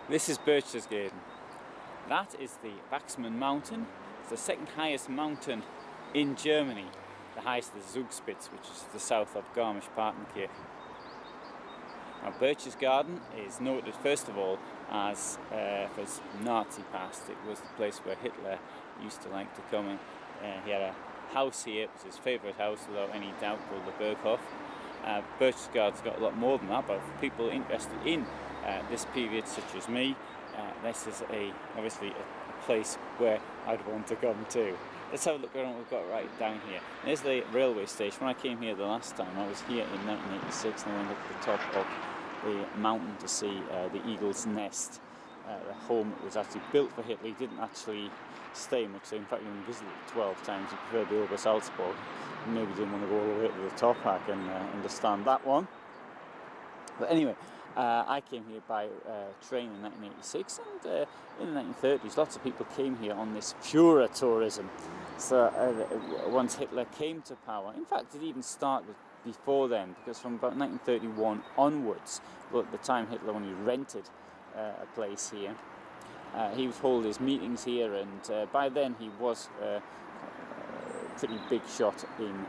This is Berchtesgaden. That is the Waxman mountain. It's the second highest mountain in Germany. The highest is Zugspitze, which is to the south of Garmisch-Partenkirchen. Now Berchtesgaden is noted first of all as for its Nazi past. It was the place where Hitler used to like to come in. He had a house here. It was his favourite house without any doubt, called the Berghof. Berchtesgaden's got a lot more than that, but for people interested in this period, such as me, this is obviously a place where I'd want to come to. Let's have a look around what we've got right down here. There's the railway station. When I came here the last time, I was here in 1986 and I went up to the top of the mountain to see the Eagle's Nest. The home was actually built for Hitler. He didn't actually stay much, so in fact he only visited it 12 times. He preferred the Obersalzberg. Maybe didn't want to go all the way to the top. I can understand that one. But anyway, I came here by train in 1986, and in the 1930s lots of people came here on this Führer tourism. So once Hitler came to power, in fact it even started before then, because from about 1931 onwards, well, at the time Hitler only rented a place here, he would hold his meetings here, and by then he was pretty big shot in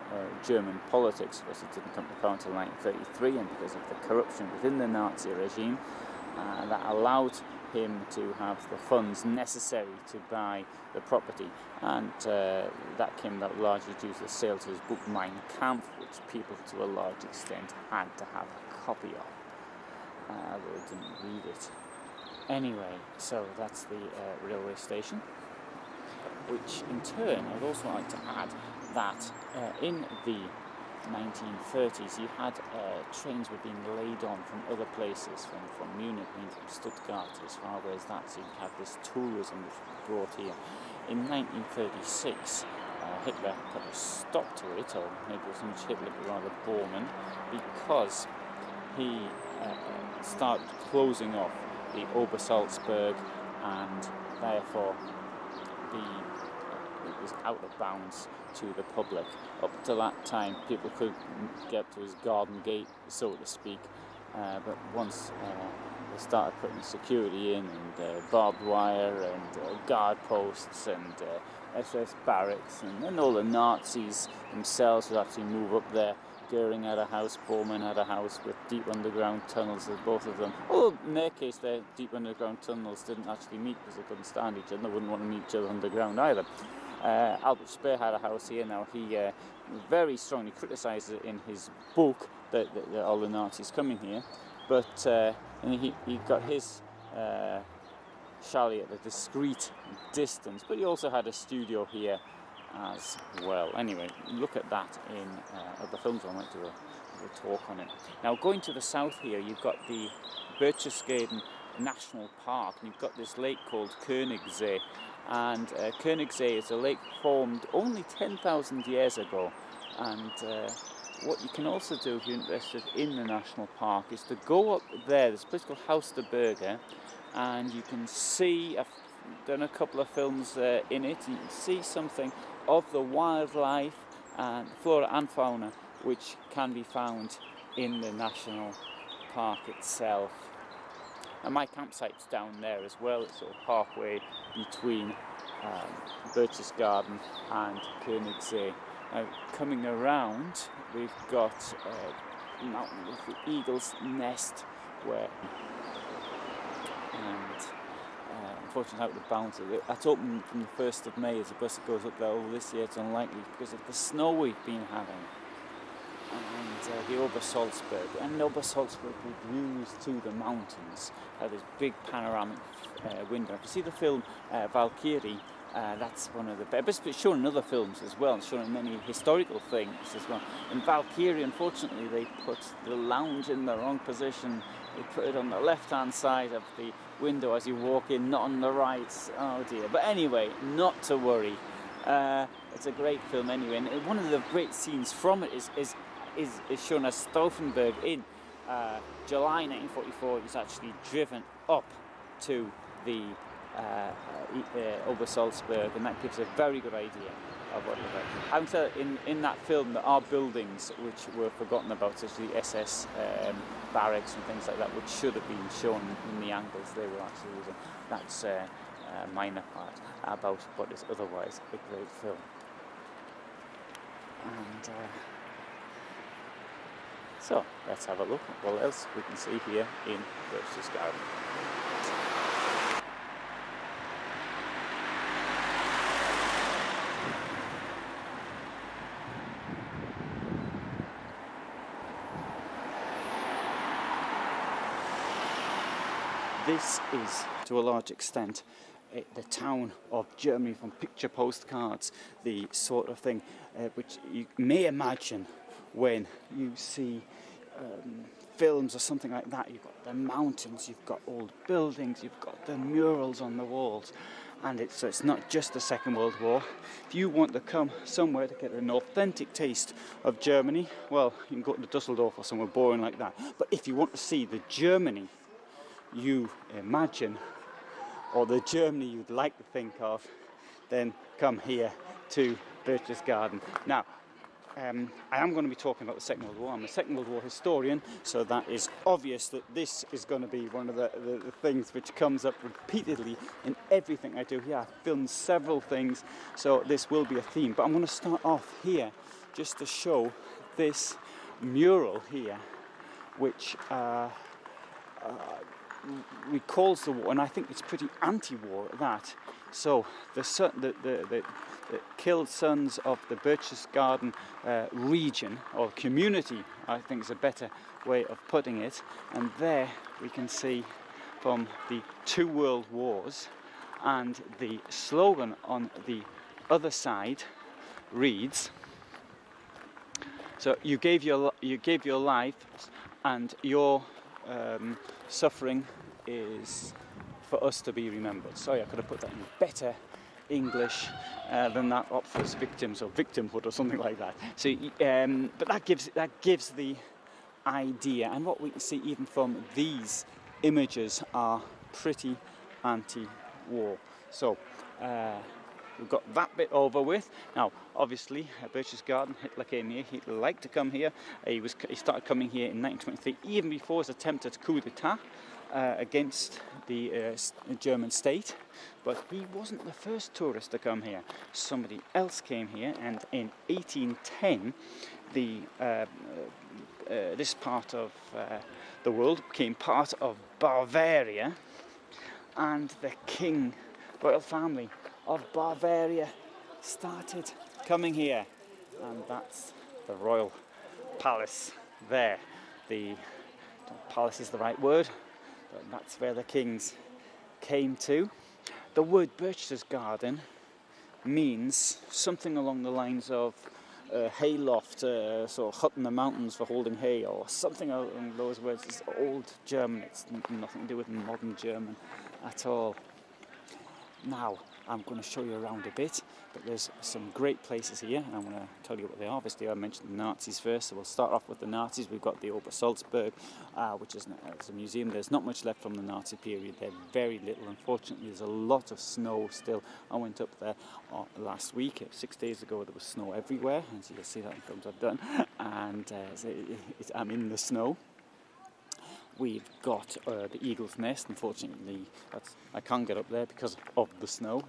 German politics, because it didn't come to power until 1933, and because of the corruption within the Nazi regime, that allowed him to have the funds necessary to buy the property, and that came about largely due to the sale to his book Mein Kampf, which people to a large extent had to have a copy of, although they didn't read it. Anyway, so that's the railway station. Which in turn, I'd also like to add that in the 1930s you had trains were being laid on from other places, from Munich, from Stuttgart, as far as that, so you had this tourism which was brought here. In 1936 Hitler put a stop to it, or maybe it wasn't much Hitler but rather Bormann, because he started closing off the Obersalzberg, and therefore it was out of bounds to the public. Up to that time, people could get up to his garden gate, so to speak, but once they started putting security in, and barbed wire, and guard posts, and SS barracks, and all the Nazis themselves would actually move up there. Goering had a house, Bormann had a house with deep underground tunnels, both of them. Although in their case, their deep underground tunnels didn't actually meet because they couldn't stand each other, and they wouldn't want to meet each other underground either. Albert Speer had a house here. Now he very strongly criticised it in his book that all the Nazis coming here, but and he got his chalet at a discreet distance, but he also had a studio here as well. Anyway, look at that in other films. I might do a talk on it. Now, going to the south here, you've got the Berchtesgaden National Park, and you've got this lake called Konigsee, and Konigsee is a lake formed only 10,000 years ago, and what you can also do if you're interested in the national park is to go up there. There's a place called Haus der Berge, and you can see, I've done a couple of films in it, and you can see something of the wildlife and flora and fauna which can be found in the national park itself. And my campsite's down there as well. It's sort of halfway between Berchtesgaden and Konigsee. Now, coming around, we've got a mountain with the Eagle's Nest, where unfortunately out of bounds. That's open from the 1st of May as a bus that goes up there. Although this year it's unlikely because of the snow we've been having. And the Obersalzberg. And Obersalzberg with views to the mountains. This big panoramic window. If you see the film Valkyrie, that's one of the best. It's shown in other films as well. It's shown in many historical things as well. In Valkyrie, unfortunately, they put the lounge in the wrong position. They put it on the left-hand side of the window as you walk in, not on the right. Oh dear. But anyway, not to worry. It's a great film anyway. And one of the great scenes from it is shown as Stauffenberg in July 1944. It was actually driven up to the Obersalzberg, and that gives a very good idea of what it looked like. Having said that, in that film there are buildings which were forgotten about, such as the SS barracks and things like that, which should have been shown in the angles they were actually using. That's a minor part about what is otherwise a great film. And so let's have a look at what else we can see here in Berchtesgaden. This is, to a large extent, the town of Germany from picture postcards, the sort of thing which you may imagine when you see films or something like that. You've got the mountains, you've got old buildings, you've got the murals on the walls, and so it's not just the Second World War. If you want to come somewhere to get an authentic taste of Germany, well, you can go to Dusseldorf or somewhere boring like that. But if you want to see the Germany you imagine, or the Germany you'd like to think of, then come here to Berchtesgaden. Now, I am going to be talking about the Second World War. I'm a Second World War historian, so that is obvious that this is going to be one of the things which comes up repeatedly in everything I do here. I've filmed several things, so this will be a theme. But I'm going to start off here just to show this mural here, which recalls the war, and I think it's pretty anti-war at that. So the killed sons of the Berchtesgaden region, or community, I think is a better way of putting it. And there we can see from the 2 world wars, and the slogan on the other side reads, so you gave your life, and your suffering is for us to be remembered. Sorry, I could have put that in better English than that offers victims or victimhood or something like that. So, but that gives the idea, and what we can see even from these images are pretty anti-war. So we've got that bit over with. Now, obviously, Berchtesgaden, Hitler came here. Hitler liked to come here. He started coming here in 1923, even before his attempted coup d'etat against the German state. But he wasn't the first tourist to come here. Somebody else came here, and in 1810, this part of the world became part of Bavaria, and the royal family of Bavaria started coming here, and that's the royal palace there. The palace is the right word, but that's where the kings came to. The word Berchtesgaden means something along the lines of hayloft, sort of hut in the mountains for holding hay, or something along those words. It's old German, it's nothing to do with modern German at all. Now, I'm going to show you around a bit, but there's some great places here, and I'm going to tell you what they are. Obviously, I mentioned the Nazis first, so we'll start off with the Nazis. We've got the Obersalzberg, which is a museum. There's not much left from the Nazi period. There's very little. Unfortunately, there's a lot of snow still. I went up there last week, 6 days ago. There was snow everywhere, and so you can see that in films I've done, and I'm in the snow. We've got the Eagle's Nest. Unfortunately, I can't get up there because of the snow.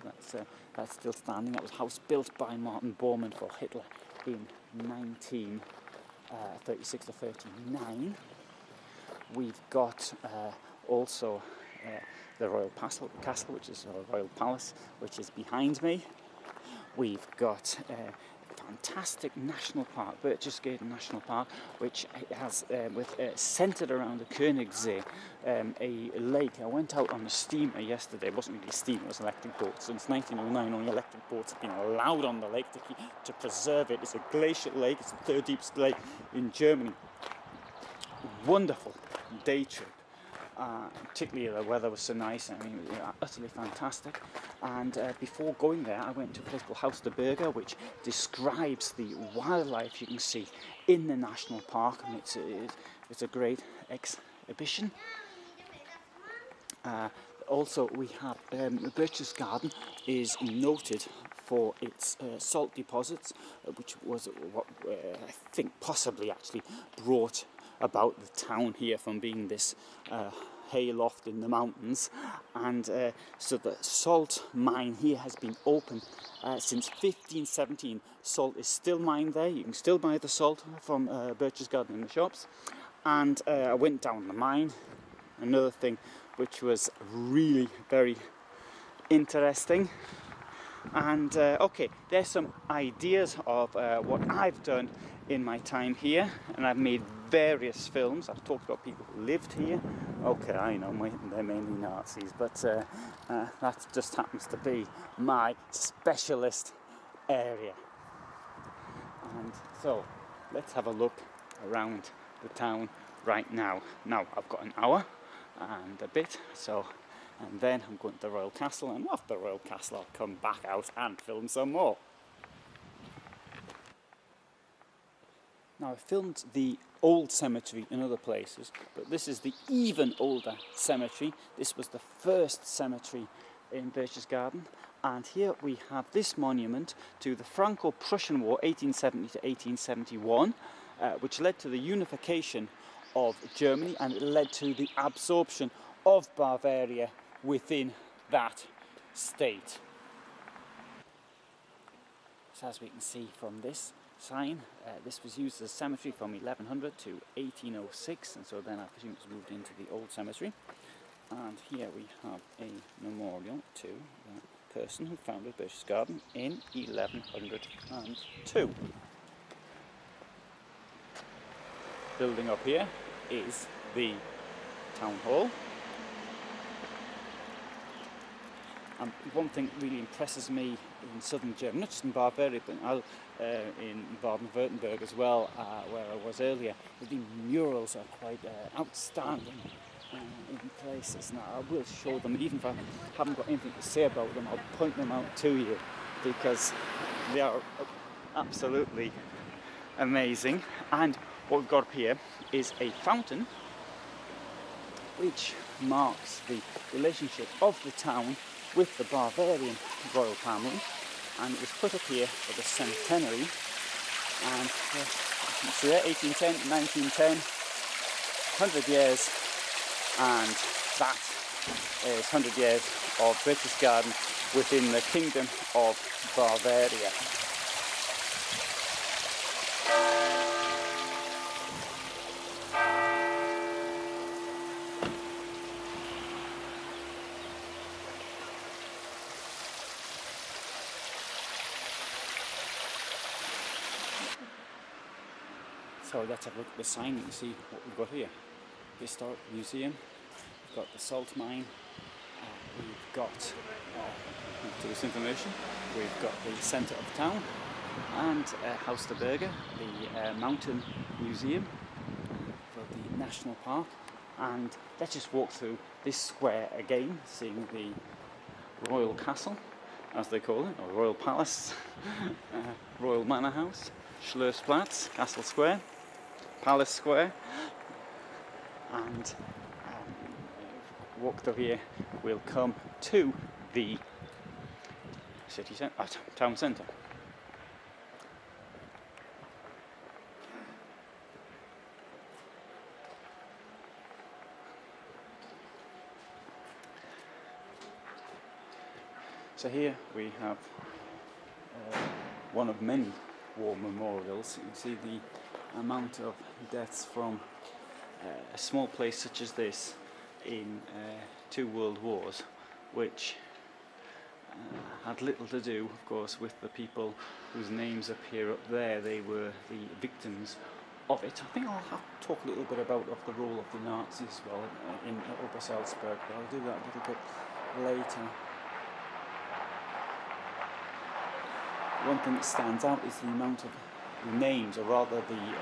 That's still standing. That was a house built by Martin Bormann for Hitler in 1936 to 39. We've got also the Royal Castle, which is a Royal Palace, which is behind me. We've got fantastic national park, Berchtesgaden National Park, which has centred around the Konigsee, a lake. I went out on the steamer yesterday. It wasn't really steamer, it was electric boats. Since 1909, only electric boats have been allowed on the lake to preserve it. It's a glacial lake. It's the 3rd deepest lake in Germany. Wonderful day trip. Particularly the weather was so nice. I mean, utterly fantastic. And before going there, I went to a place called Haus der Berge, which describes the wildlife you can see in the national park, and it's a great exhibition. Also, we have Berchtesgaden is noted for its salt deposits, which was what I think possibly actually brought about the town here from being this hayloft in the mountains. And so the salt mine here has been open since 1517. Salt is still mined there. You can still buy the salt from Berchtesgaden in the shops. And I went down the mine. Another thing which was really very interesting. And okay, there's some ideas of what I've done in my time here, and I've made various films. I've talked about people who lived here. Okay, I know they're mainly Nazis, but that just happens to be my specialist area. And so let's have a look around the town right now. Now I've got an hour and a bit, and then I'm going to the Royal Castle, and after the Royal Castle I'll come back out and film some more. Now I filmed the old cemetery in other places, but this is the even older cemetery. This was the first cemetery in Berchtesgaden, and here we have this monument to the Franco-Prussian War 1870 to 1871, which led to the unification of Germany, and it led to the absorption of Bavaria within that state. So as we can see from this sign, this was used as a cemetery from 1100 to 1806, and so then I presume it was moved into the old cemetery. And here we have a memorial to the person who founded Berchtesgaden in 1102. Building up here is the town hall. And one thing that really impresses me in southern Germany, not just in Bavaria, but in Baden-Württemberg as well, where I was earlier, the murals are quite outstanding in places. Now I will show them, even if I haven't got anything to say about them, I'll point them out to you, because they are absolutely amazing. And what we've got up here is a fountain which marks the relationship of the town with the Bavarian royal family, and it was put up here for the centenary. And you can see there, 1810, 1910, 100 years, and that is 100 years of Berchtesgaden within the Kingdom of Bavaria. So let's have a look at the sign and see what we've got here. Historic Museum, we've got the salt mine, we've got, to this information, we've got the centre of town, and Haus der Berge, the mountain museum for the national park. And let's just walk through this square again, seeing the Royal Castle, as they call it, or Royal Palace, Royal Manor House, Schlossplatz, Castle Square, Palace Square, and walk through here, we'll come to the city centre, town centre. So here we have one of many war memorials. You can see the amount of deaths from a small place such as this in 2 world wars, which had little to do, of course, with the people whose names appear up there. They were the victims of it. I think I'll have to talk a little bit about the role of the Nazis as well in Obersalzberg, but I'll do that a little bit later. One thing that stands out is the amount of names, or rather the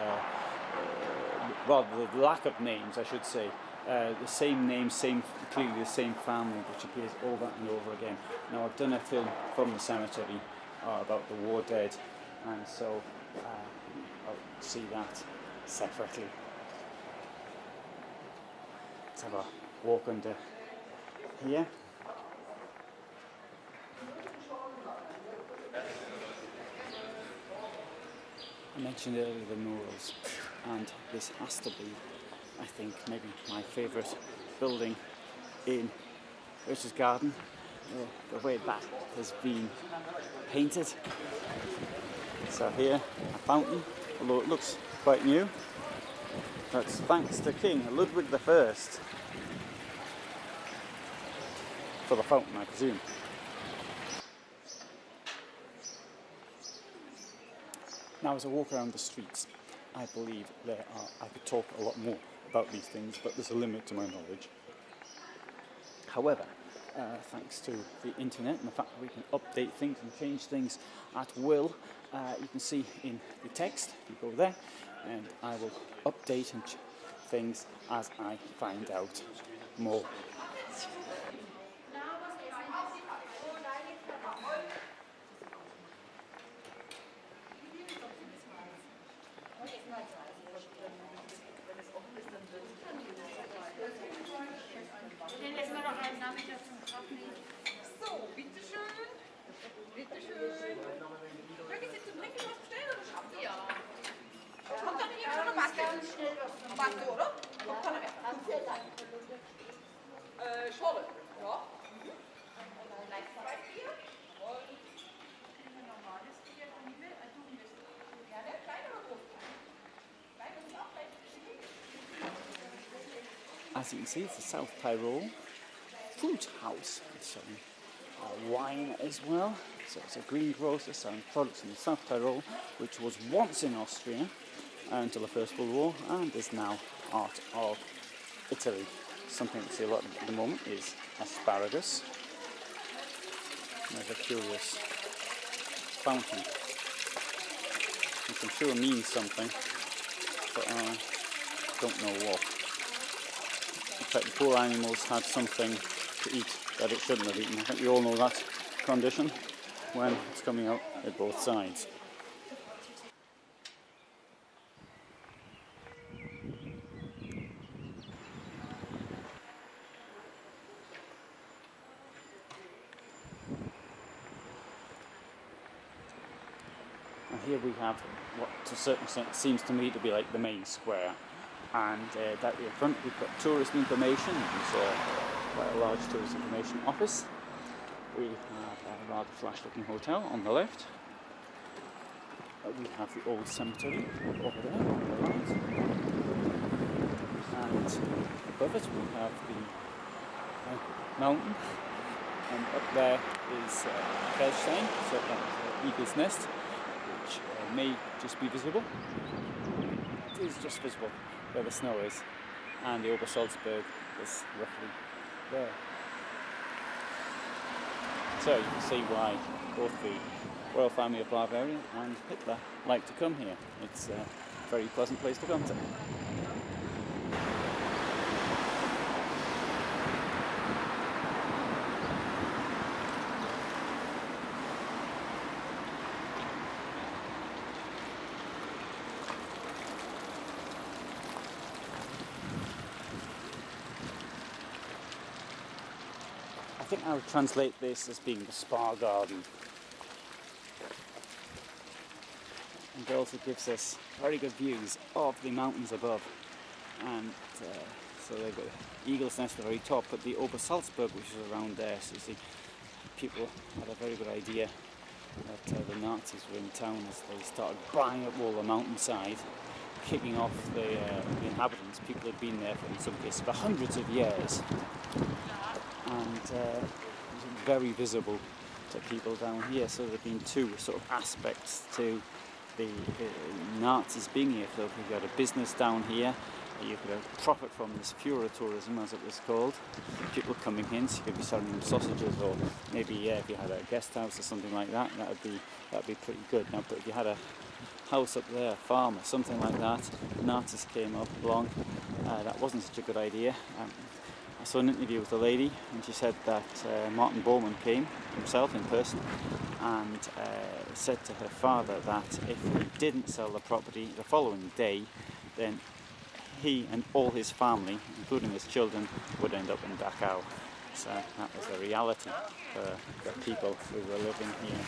lack of names, I should say. The same name, clearly the same family, which appears over and over again. Now, I've done a film from the cemetery about the war dead, and so I'll see that separately. Let's have a walk under here. mentioned earlier the Murals, and this has to be, I think, maybe my favourite building in Berchtesgaden. The way that has been painted. So here, a fountain, although it looks quite new. That's thanks to King Ludwig I for the fountain, I presume. Now, as I walk around the streets, I believe I could talk a lot more about these things, but there's a limit to my knowledge. However, thanks to the internet and the fact that we can update things and change things at will, you can see in the text, you go there, and I will update things as I find out more. So, bitteschön. Bitteschön. Möchten Sie zum Trinken was bestellen oder schaffen Sie? Ja. Kommt dann hier schon eine Maske? Maske, oder? Kommt keiner mehr. Schorle. Ja. Zwei Bier. Und ein normales Bier. Gerne, klein oder groß? Klein und auch gleich. As you can see, it's the South Tyrol fruit house. It's selling wine as well. So it's a greengrocer selling products in the South Tyrol, which was once in Austria until the First World War and is now part of Italy. Something we see a lot at the moment is asparagus. There's a curious fountain, which I'm sure means something, but I don't know what. In fact, the poor animals had something to eat that it shouldn't have eaten. I think we all know that condition when it's coming out at both sides. And here we have what to a certain extent seems to me to be like the main square. And that in front we've got tourist information. It's quite a large tourist information office. We have a rather flash-looking hotel on the left. We have the old cemetery over there on the right. And above it we have the mountain. And up there is Berchtesgaden, so that's the eagle's nest, which may just be visible. It is just visible where the snow is, and the Obersalzberg is roughly there. So you can see why both the royal family of Bavarian and Hitler like to come here. It's a very pleasant place to come to. I think I would translate this as being the spa garden. And it also gives us very good views of the mountains above. And so they've got the eagle's nest at the very top, but the Obersalzberg, which is around there. So you see, people had a very good idea that the Nazis were in town as they started buying up all the mountainside, kicking off the inhabitants. People had been there for, in some cases, for hundreds of years. And it's very visible to people down here. So there have been two sort of aspects to the Nazis being here. So if you had a business down here, you could profit from this Führer tourism, as it was called. People coming in, so you could be selling them sausages, or maybe if you had a guest house or something like that, that'd be pretty good. Now, but if you had a house up there, a farm or something like that, the Nazis came up along. That wasn't such a good idea. I saw an interview with a lady, and she said that Martin Bormann came himself in person and said to her father that if he didn't sell the property the following day, then he and all his family, including his children, would end up in Dachau. So that was the reality for the people who were living here.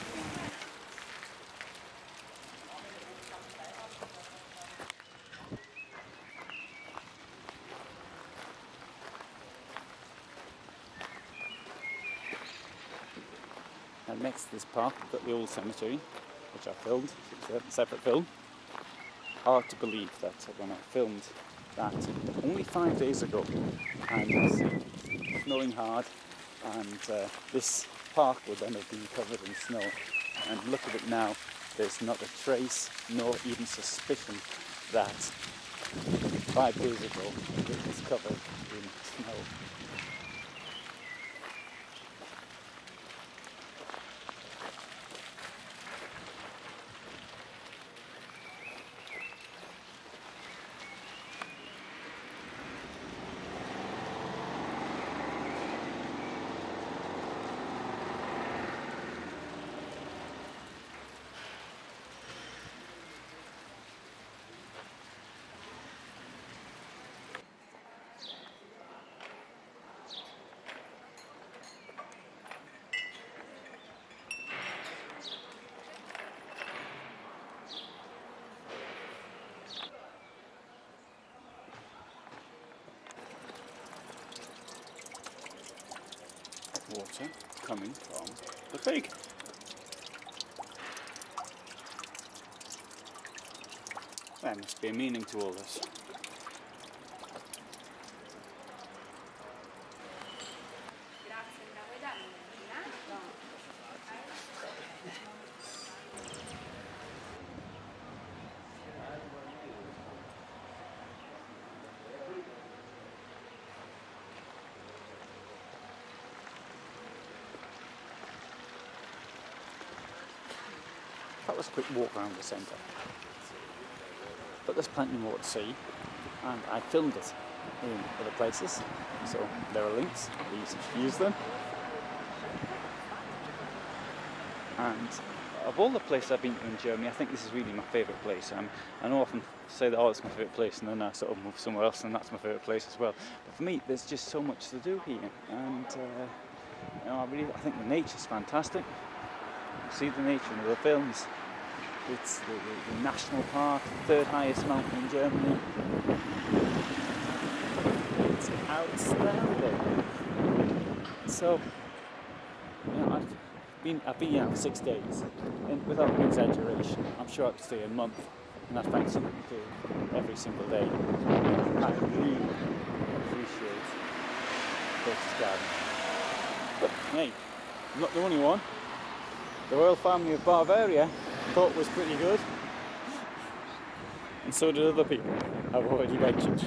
next to this park we've got the old cemetery, which I filmed. It's a separate film. Hard to believe that when I filmed that only 5 days ago, and it's snowing hard, and this park would then have been covered in snow. And look at it now, there's not a trace, nor even suspicion that 5 days ago it was covered in snow. Water coming from the pig. There must be a meaning to all this. That was a quick walk around the centre, but there's plenty more to see, and I filmed it in other places, so there are links, please use them. And of all the places I've been to in Germany, I think this is really my favourite place. I know I often say that, oh, it's my favourite place, and then I sort of move somewhere else and that's my favourite place as well. But for me, there's just so much to do here, and I think the nature's fantastic. See the nature in the films. It's the national park, the third highest mountain in Germany. It's outstanding. So, I've been here for 6 days, and without an exaggeration, I'm sure I could stay a month, and I'd find something to do every single day. I really appreciate Berchtesgaden. But hey, I'm not the only one. The royal family of Bavaria thought was pretty good, and so did other people I've already mentioned.